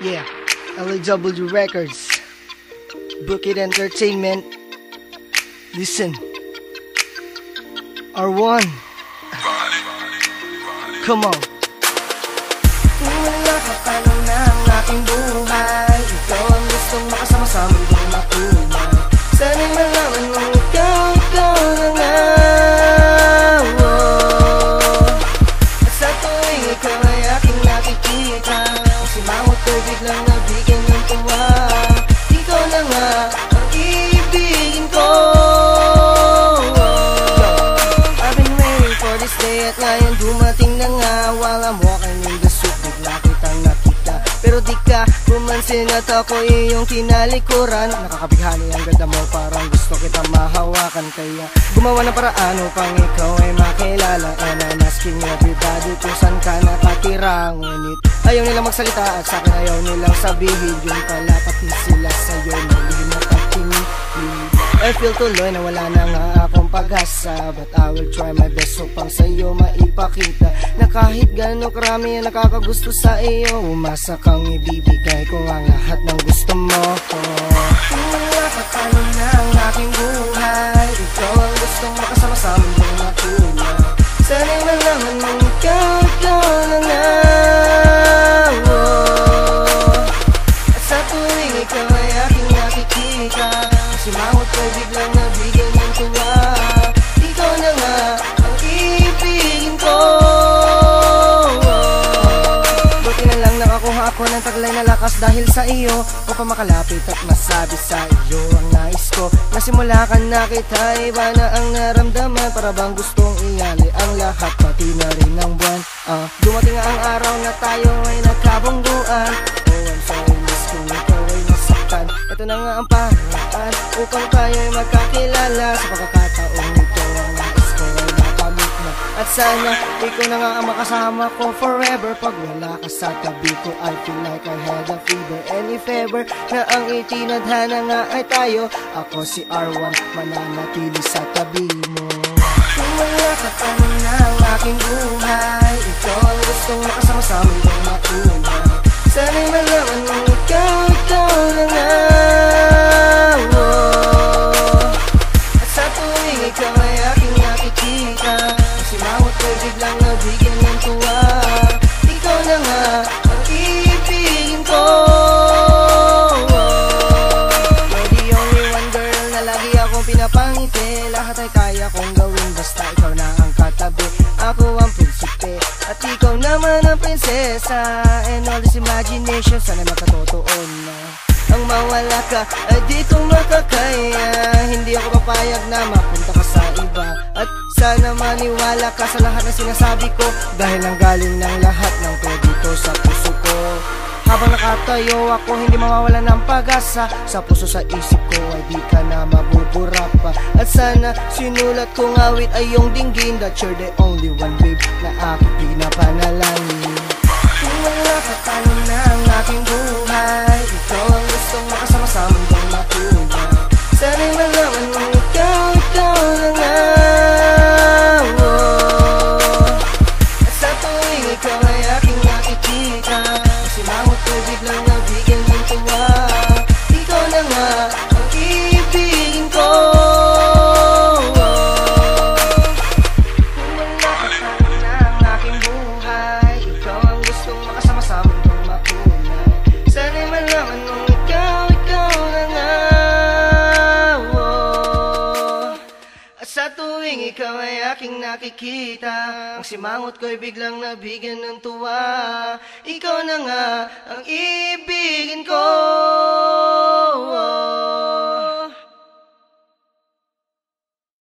Yeah, LAW Records, Book It Entertainment. Listen, R1, come on. Kung wala ka pa lang na ang aking buhay, ikaw ang gustong makasama sa mundong makulay. Sana'y malaman mong ikaw na nga. At sa tuwing ikaw ay aking nakikita, simangot ko'y biglang nabigyan ng tuwa. Ikaw na nga ang ibigin ko. I've been waiting for this day at ngayon dumating na nga. While I'm walking in the street, bigla kitang nakita, pero di ka pumansin at ako iyong kinalikuran. Nakakabighani ang ganda mo, parang gusto kita mahawakan. Kaya gumawa ng paraan upang ikaw ay makilala. And I'm asking everybody kung saan ka nakatira. Ngunit ayaw nilang magsalita at sa'kin ayaw nilang sabihin. Yung pala pati sila sa'yo malihim at pagtingin. I feel tuloy na wala na nga akong pag-asa, but I will try my best upang sa'yo maipakita na kahit gano'ng karami ang nakakagusto sa iyo, umasa kang ibibigay ko ang lahat ng gusto mo. Kung wala ka paano na ang aking buhay, ikaw ang gustong makasama sa mundong makulay. Sana'y malaman mong ikaw na nga. At sa tuwing ikaw ay aking nakikita, simangot ko'y biglang nabigyan ng tuwa. Ikaw na nga ang ibigin ko. Buti na lang nakakuha ako ng taglay na lakas dahil sa iyo, upang makalapit at masabi sa iyo ang nais ko. Nasimula ka na kita, iba na ang naramdaman, para bang gustong ialay ang lahat, pati na rin ang buwan. Dumating nga ang araw na tayo ay nagkabungguan. Oh, I'm sorry miss kung ikaw ay nasaktan. Ito na nga ang paraan upang tayo ay magkakilala. Sa pagkakataong ito ang nais ko ay makamit na. At sana ikaw na nga ang makasama ko forever. Pag wala ka sa tabi ko, I feel like I had a fever. And if ever na ang itinadhana nga ay tayo, ako si R1 mananatili sa tabi mo. Kung wala ka pa na ang aking buhay, ikaw ang gustong makasama sa mundong makulay. Sana'y malaman mong ikaw na nga. At sa tuwing ikaw ay aking nakikita, simangot ko'y biglang nabigyan ng tuwa. Ikaw na nga ang ibigin ko. You're the only one girl na lagi akong pinapangiti. Lahat ay kaya kong gawin basta ikaw na ang katabi. Ako ang prinsipe at ikaw naman ang prinsesa. And all this imagination sana makatotoo na. Ang mawala ka ay di ko makakaya. Hindi ako papayag na mapunta ka sa iba. At sana maniwala ka sa lahat na sinasabi ko, dahil ang galing ng lahat ng to dito sa puso ko. Habang nakatayo ako, hindi mawawala ng pag-asa. Sa puso sa isip ko ay di ka na mabubura pa. At sana sinulat kong awit ay iyong dinggin, that you're the only one babe na aking pinapanalangin. Kung wala ka paano na ang aking buhay, ikaw ang gustong makasama sa mundong makulay. Sana'y malaman mong ikaw na nga. At sa tuwing ikaw ay aking nakikita, simangot ko'y biglang nabigyan ng tuwa. Ikaw na nga ang ibigin ko. Kung wala ka paano na ang aking buhay, ikaw ang gustong makasama sa mundong makulay. Sana'y malaman mong ikaw na nga. At sa tuwing ikaw ay aking nakikita, ang simangot ko'y biglang nabigyan ng tuwa. Ikaw na nga ang